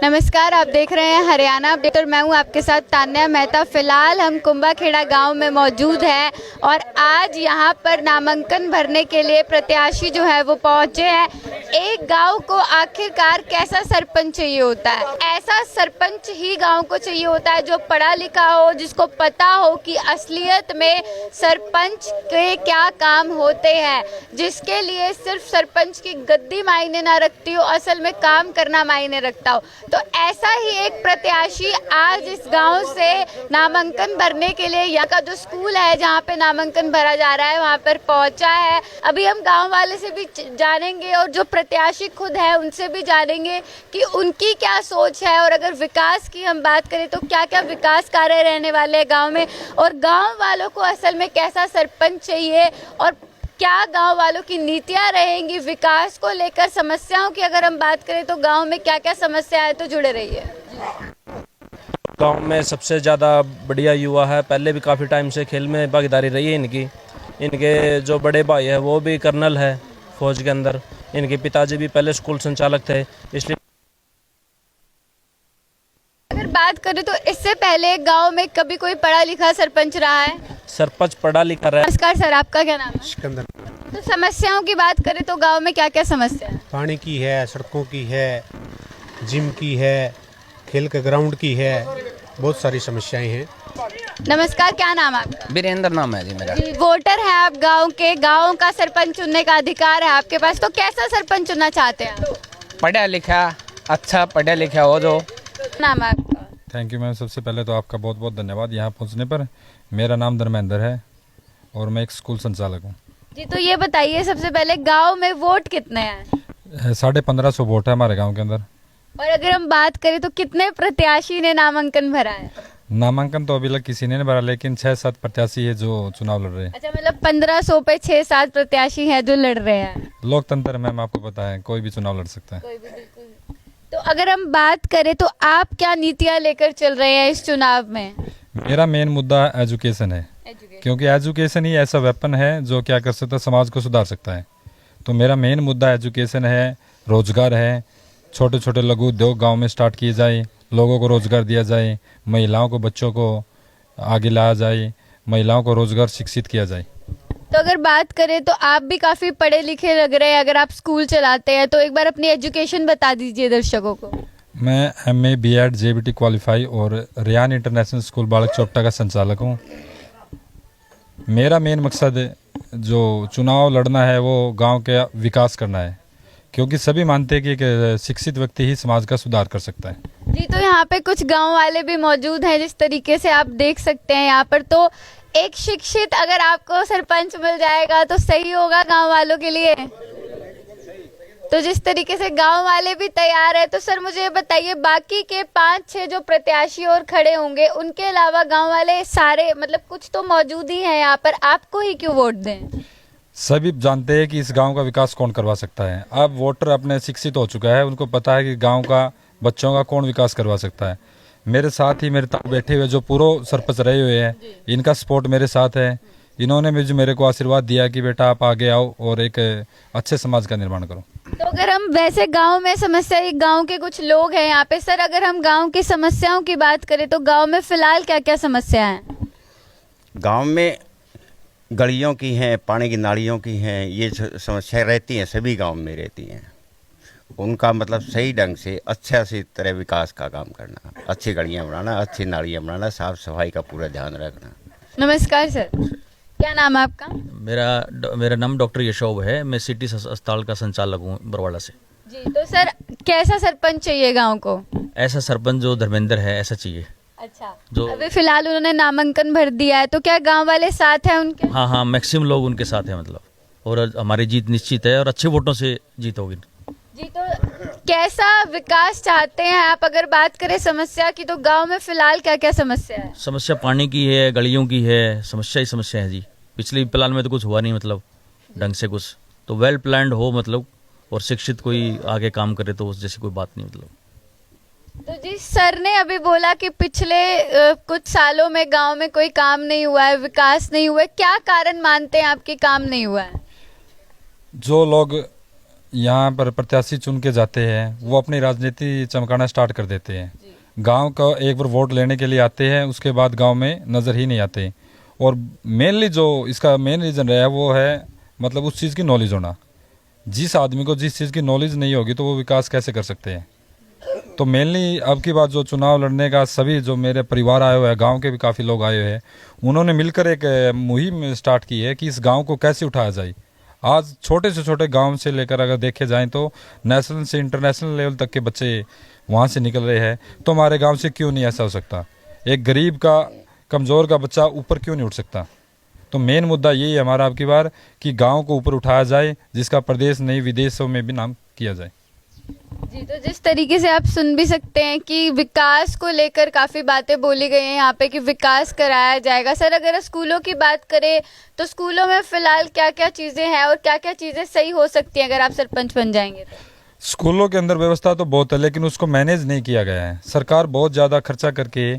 नमस्कार, आप देख रहे हैं हरियाणा अपडेट और मैं हूं आपके साथ तान्या मेहता। फिलहाल हम कुंभाखेड़ा गांव में मौजूद हैं और आज यहां पर नामांकन भरने के लिए प्रत्याशी जो है वो पहुंचे हैं। एक गांव को आखिरकार कैसा सरपंच चाहिए होता है? ऐसा सरपंच ही गांव को चाहिए होता है जो पढ़ा लिखा हो, जिसको पता हो कि असलियत में सरपंच के क्या काम होते हैं, जिसके लिए सिर्फ सरपंच की गद्दी मायने ना रखती हो, असल में काम करना मायने रखता हो। तो ऐसा ही एक प्रत्याशी आज इस गांव से नामांकन भरने के लिए यहाँ का जो स्कूल है जहाँ पे नामांकन भरा जा रहा है वहाँ पर पहुँचा है। अभी हम गांव वाले से भी जानेंगे और जो प्रत्याशी खुद है उनसे भी जानेंगे कि उनकी क्या सोच है, और अगर विकास की हम बात करें तो क्या क्या विकास कार्य रहने वाले हैं गाँव में, और गाँव वालों को असल में कैसा सरपंच चाहिए, और क्या गांव वालों की नीतियां रहेंगी विकास को लेकर। समस्याओं की अगर हम बात करें तो गांव में क्या क्या समस्या है, तो जुड़े रहिए। गांव में सबसे ज़्यादा बढ़िया युवा है, पहले भी काफ़ी टाइम से खेल में भागीदारी रही है इनकी। इनके जो बड़े भाई है वो भी कर्नल है फौज के अंदर, इनके पिताजी भी पहले स्कूल संचालक थे, इसलिए अगर बात करें तो इससे पहले गांव में कभी कोई पढ़ा लिखा सरपंच रहा है? सरपंच पढ़ा लिखा रहा है। नमस्कार सर, आपका क्या नाम है? सिकंदर। तो समस्याओं की बात करें तो गांव में क्या क्या समस्या है? पानी की है, सड़कों की है, जिम की है, खेल के ग्राउंड की है, बहुत सारी समस्याएं हैं। नमस्कार, क्या नाम है आपका? वीरेंद्र नाम है जी मेरा। जी, वोटर है आप गांव के, गांव का सरपंच चुनने का अधिकार है आपके पास, तो कैसा सरपंच चुनना चाहते हैं आप? पढ़ा लिखा, अच्छा पढ़ा लिखा हो जो। नाम है आपका? Thank you ma'am. सबसे पहले तो आपका बहुत बहुत धन्यवाद यहाँ पहुँचने पर। मेरा नाम धर्मेंद्र है और मैं एक स्कूल संचालक हूँ। जी, तो ये बताइए सबसे पहले गांव में वोट कितने हैं? 1550 वोट है हमारे गांव के अंदर। और अगर हम बात करें तो कितने प्रत्याशी ने नामांकन भरा है? नामांकन तो अभी तक किसी ने नहीं भरा, लेकिन 6-7 प्रत्याशी है जो चुनाव लड़ रहे हैं। अच्छा, मतलब 1500 पे 6-7 प्रत्याशी हैं जो लड़ रहे हैं। लोकतंत्र मैम, आपको पता है कोई भी चुनाव लड़ सकता है। कोई भी, बिल्कुल। तो अगर हम बात करें तो आप क्या नीतियां लेकर चल रहे हैं इस चुनाव में? मेरा मेन मुद्दा एजुकेशन है, क्योंकि एजुकेशन ही ऐसा वेपन है जो क्या कर सकता है, समाज को सुधार सकता है। तो मेरा मेन मुद्दा एजुकेशन है, रोजगार है। छोटे छोटे लघु उद्योग गांव में स्टार्ट किए जाए, लोगों को रोजगार दिया जाए, महिलाओं को, बच्चों को आगे लाया जाए, महिलाओं को रोजगार शिक्षित किया जाए। तो अगर बात करें तो आप भी काफी पढ़े लिखे लग रहे हैं, अगर आप स्कूल चलाते हैं तो एक बार अपनी एजुकेशन बता दीजिए दर्शकों को। मैं MA B.Ed JBT क्वालिफाई और रियान इंटरनेशनल स्कूल बालक चौपटा का संचालक हूँ। मेरा मेन मकसद जो चुनाव लड़ना है वो गांव के विकास करना है, क्योंकि सभी मानते हैं कि एक शिक्षित व्यक्ति ही समाज का सुधार कर सकता है। जी, तो यहाँ पे कुछ गांव वाले भी मौजूद हैं, जिस तरीके से आप देख सकते हैं यहाँ पर। तो एक शिक्षित अगर आपको सरपंच मिल जाएगा तो सही होगा गांव वालों के लिए। तो जिस तरीके से गांव वाले भी तैयार है, तो सर मुझे ये बताइए बाकी के 5-6 जो प्रत्याशी और खड़े होंगे उनके अलावा गांव वाले सारे, मतलब कुछ तो मौजूद ही हैं यहाँ पर, आपको ही क्यों वोट दें? सभी जानते हैं कि इस गांव का विकास कौन करवा सकता है। अब वोटर अपने शिक्षित हो चुका है, उनको पता है कि गांव का, बच्चों का कौन विकास करवा सकता है। मेरे साथ ही मेरे ताऊ बैठे हुए जो पूर्व सरपंच रहे हुए हैं, इनका सपोर्ट मेरे साथ है। इन्होंने भी जो मेरे को आशीर्वाद दिया कि बेटा आप आगे आओ और एक अच्छे समाज का निर्माण करो। तो अगर हम वैसे गांव में समस्या, गांव के कुछ लोग हैं यहाँ पे सर, अगर हम गांव की समस्याओं की बात करें तो गांव में फिलहाल क्या क्या समस्या है? गांव में गलियों की हैं, पानी की नालियों की हैं, ये समस्याएं रहती हैं, सभी गांव में रहती हैं। उनका मतलब सही ढंग से अच्छा सी तरह विकास का काम करना, अच्छी गलियां बनाना, अच्छी नालियां बनाना, साफ सफाई का पूरा ध्यान रखना। नमस्कार सर, क्या नाम है आपका? मेरा नाम डॉक्टर यशोब है। मैं सिटी अस्पताल का संचालक हूँ बरवाड़ा से। जी, तो सर कैसा सरपंच चाहिए गांव को? ऐसा सरपंच जो धर्मेंद्र है ऐसा चाहिए। अच्छा, जो अभी फिलहाल उन्होंने नामांकन भर दिया है, तो क्या गांव वाले साथ हैं उनके? हाँ, मैक्सिमम लोग उनके साथ हैं मतलब, और हमारी जीत निश्चित है और अच्छे वोटों से जीत होगी। जी, तो कैसा विकास चाहते हैं आप? अगर बात करें समस्या की तो गांव में फिलहाल क्या क्या समस्या है? समस्या पानी की है, गलियों की है, समस्या ही समस्या है जी। पिछली प्लान में तो कुछ हुआ नहीं मतलब ढंग से कुछ, तो वेल प्लान्ड हो मतलब, और शिक्षित कोई आगे काम करे तो उस जैसी कोई बात नहीं मतलब। तो जी, सर ने अभी बोला कि पिछले कुछ सालों में गांव में कोई काम नहीं हुआ है, विकास नहीं हुआ है। क्या कारण मानते हैं आपके काम नहीं हुआ है? जो लोग यहाँ पर प्रत्याशी चुन के जाते हैं वो अपनी राजनीति चमकाना स्टार्ट कर देते हैं। गांव का एक बार वोट लेने के लिए आते हैं, उसके बाद गांव में नज़र ही नहीं आते। और मेनली जो इसका मेन रीज़न रहा है वो है मतलब उस चीज़ की नॉलेज होना। जिस आदमी को जिस चीज़ की नॉलेज नहीं होगी तो वो विकास कैसे कर सकते हैं। तो मेनली अब की बात जो चुनाव लड़ने का सभी जो मेरे परिवार आए हुए हैं, गांव के भी काफ़ी लोग आए हुए हैं, उन्होंने मिलकर एक मुहिम स्टार्ट की है कि इस गांव को कैसे उठाया जाए। आज छोटे से छोटे गांव से लेकर अगर देखे जाएं तो नेशनल से इंटरनेशनल लेवल तक के बच्चे वहां से निकल रहे हैं। तो हमारे गांव से क्यों नहीं ऐसा हो सकता? एक गरीब का, कमज़ोर का बच्चा ऊपर क्यों नहीं उठ सकता? तो मेन मुद्दा यही है हमारा अब की बार कि गांव को ऊपर उठाया जाए, जिसका प्रदेश नहीं विदेशों में भी नाम किया जाए। जी, तो जिस तरीके से आप सुन भी सकते हैं कि विकास को लेकर काफ़ी बातें बोली गई हैं यहाँ पे कि विकास कराया जाएगा। सर, अगर स्कूलों की बात करें तो स्कूलों में फ़िलहाल क्या क्या चीज़ें हैं और क्या क्या चीज़ें सही हो सकती हैं अगर आप सरपंच बन जाएंगे तो? स्कूलों के अंदर व्यवस्था तो बहुत है, लेकिन उसको मैनेज नहीं किया गया है। सरकार बहुत ज़्यादा खर्चा करके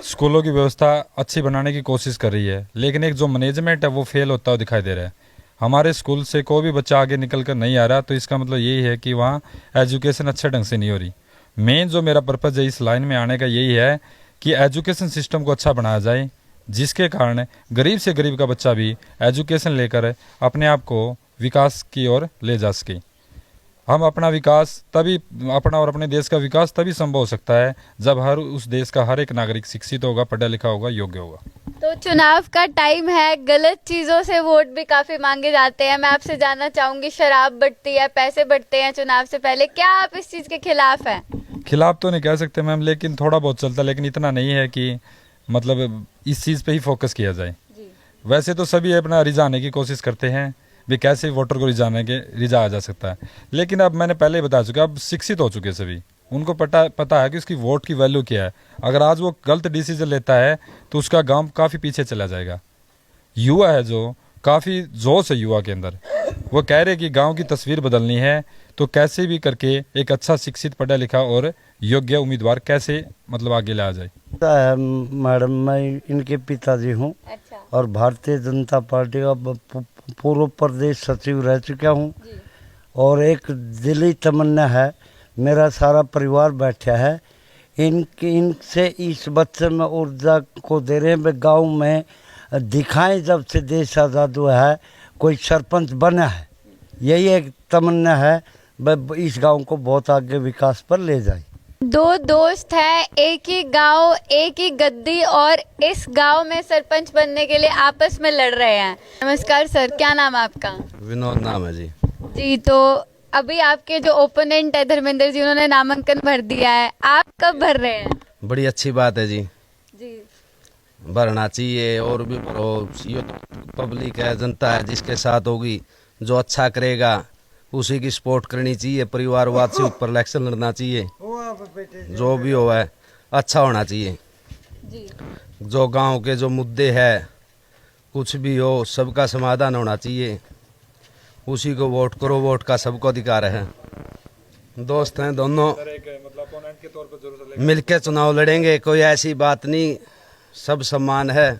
स्कूलों की व्यवस्था अच्छी बनाने की कोशिश कर रही है, लेकिन एक जो मैनेजमेंट है वो फेल होता हुआ दिखाई दे रहा है। हमारे स्कूल से कोई भी बच्चा आगे निकल कर नहीं आ रहा, तो इसका मतलब यही है कि वहाँ एजुकेशन अच्छे ढंग से नहीं हो रही। मेन जो मेरा पर्पज़ है इस लाइन में आने का यही है कि एजुकेशन सिस्टम को अच्छा बनाया जाए, जिसके कारण गरीब से गरीब का बच्चा भी एजुकेशन लेकर अपने आप को विकास की ओर ले जा सके। हम अपना विकास तभी, अपना और अपने देश का विकास तभी संभव हो सकता है जब उस देश का हर एक नागरिक शिक्षित होगा, पढ़ा लिखा होगा, योग्य होगा। तो चुनाव का टाइम है, गलत चीज़ों से वोट भी काफ़ी मांगे जाते हैं। मैं आपसे जानना चाहूँगी, शराब बढ़ती है, पैसे बढ़ते हैं चुनाव से पहले, क्या आप इस चीज़ के खिलाफ हैं? खिलाफ तो नहीं कह सकते मैम, लेकिन थोड़ा बहुत चलता, लेकिन इतना नहीं है कि मतलब इस चीज़ पे ही फोकस किया जाए। वैसे तो सभी अपना रिझाने की कोशिश करते हैं भी कैसे वोटर को रिझाया जा सकता है, लेकिन अब मैंने पहले ही बता चुका, अब शिक्षित हो चुके सभी, उनको पता है कि उसकी वोट की वैल्यू क्या है। अगर आज वो गलत डिसीजन लेता है तो उसका गांव काफ़ी पीछे चला जाएगा। युवा है जो काफ़ी जोश है युवा के अंदर, वो कह रहे कि गांव की तस्वीर बदलनी है, तो कैसे भी करके एक अच्छा शिक्षित, पढ़ा लिखा और योग्य उम्मीदवार कैसे मतलब आगे लाया जाए। मैडम, मैं इनके पिताजी हूँ। अच्छा। और भारतीय जनता पार्टी का पूर्व प्रदेश सचिव रह चुका हूँ। और एक दिली तमन्ना है, मेरा सारा परिवार बैठा है, इनसे इस बच्चे में ऊर्जा को दे रहे हैं। वे गाँव में दिखाएं जब से देश आज़ाद हुआ है कोई सरपंच बना है, यही एक तमन्ना है, वह इस गांव को बहुत आगे विकास पर ले जाए। दो दोस्त हैं, एक ही गांव, एक ही गद्दी, और इस गांव में सरपंच बनने के लिए आपस में लड़ रहे हैं। नमस्कार सर, क्या नाम है आपका? विनोद नाम है जी। जी, तो अभी आपके जो ओपोनेंट है धर्मेंद्र जी, उन्होंने नामांकन भर दिया है, आप कब भर रहे हैं? बड़ी अच्छी बात है जी, जी भरना चाहिए और भी भरो। ये पब्लिक है, जनता है, जिसके साथ होगी, जो अच्छा करेगा उसी की सपोर्ट करनी चाहिए। परिवारवाद से ऊपर इलेक्शन लड़ना चाहिए, जो भी हो है अच्छा होना चाहिए। जी। जो गांव के जो मुद्दे है, कुछ भी हो, सबका समाधान होना चाहिए, उसी को वोट करो। वोट का सबको अधिकार है। दोस्त हैं दोनों, मिलके चुनाव लड़ेंगे, कोई ऐसी बात नहीं, सब समान है,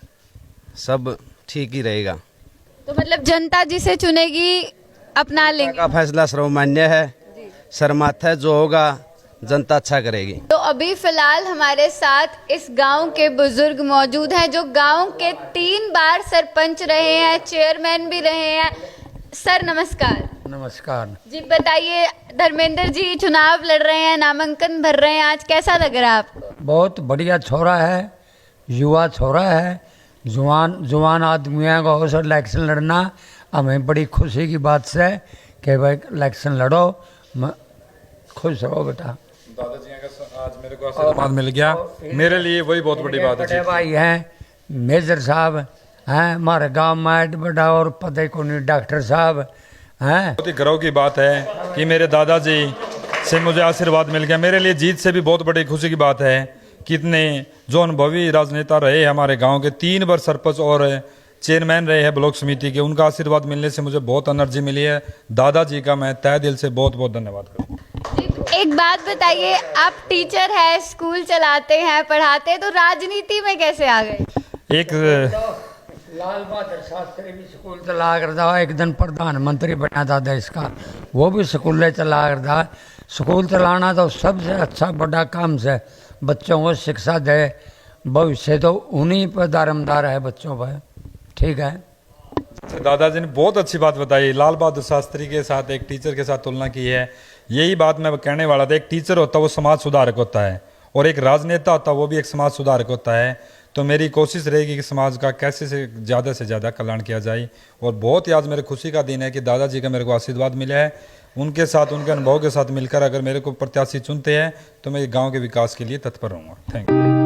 सब ठीक ही रहेगा। तो मतलब जनता जिसे चुनेगी अपना लेंगे। का फैसला सर्वमान्य है, सरमत है, जो होगा जनता अच्छा करेगी। तो अभी फिलहाल हमारे साथ इस गांव के बुजुर्ग मौजूद हैं जो गांव के 3 बार सरपंच रहे हैं, चेयरमैन भी रहे हैं। सर नमस्कार। नमस्कार जी, बताइए, धर्मेंद्र जी चुनाव लड़ रहे हैं, नामांकन भर रहे हैं, आज कैसा लग रहा है आपको? बहुत बढ़िया छोरा है, युवा छोरा है, जवान आदमी है, गौ से इलेक्शन लड़ना हमें बड़ी खुशी की बात है कि भाई इलेक्शन लड़ो, खुश रहो बेटा। दादाजी का आज मेरे को आशीर्वाद मिल गया, मेरे लिए वही बहुत बड़ी बात है। भाई हैं मेजर साहब हैं हमारे गांव में बड़ा, और पता ही को नहीं डॉक्टर साहब हैं। बहुत ही गर्व की बात है कि मेरे दादाजी से मुझे आशीर्वाद मिल गया। मेरे लिए जीत से भी बहुत बड़ी खुशी की बात है कि इतने जो अनुभवी राजनेता रहे हमारे गांव के, 3 बार सरपंच और चेयरमैन रहे हैं ब्लॉक समिति के, उनका आशीर्वाद मिलने से मुझे बहुत एनर्जी मिली है। दादाजी का मैं तहे दिल से बहुत बहुत धन्यवाद करता हूँ। एक बात बताइए, आप टीचर हैं, स्कूल चलाते हैं, पढ़ाते हैं, तो राजनीति में कैसे आ गए? लाल बहादुर शास्त्री भी स्कूल चला करता, एक दिन प्रधानमंत्री बना था देश का, वो भी स्कूलें चला करता। स्कूल चलाना तो सबसे अच्छा बड़ा काम से बच्चों को शिक्षा दे, भविष्य तो उन्हीं पर दारोमदार है, बच्चों पर। ठीक है। दादाजी ने बहुत अच्छी बात बताई, लाल बहादुर शास्त्री के साथ एक टीचर के साथ तुलना की है। यही बात मैं कहने वाला था, एक टीचर होता है वो समाज सुधारक होता है, और एक राजनेता होता है वो भी एक समाज सुधारक होता है। तो मेरी कोशिश रहेगी कि समाज का कैसे से ज़्यादा कल्याण किया जाए। और बहुत ही आज मेरे खुशी का दिन है कि दादाजी का मेरे को आशीर्वाद मिला है। उनके साथ, उनके अनुभव के साथ मिलकर अगर मेरे को प्रत्याशी चुनते हैं तो मैं गाँव के विकास के लिए तत्पर रहूँगा। Thank you.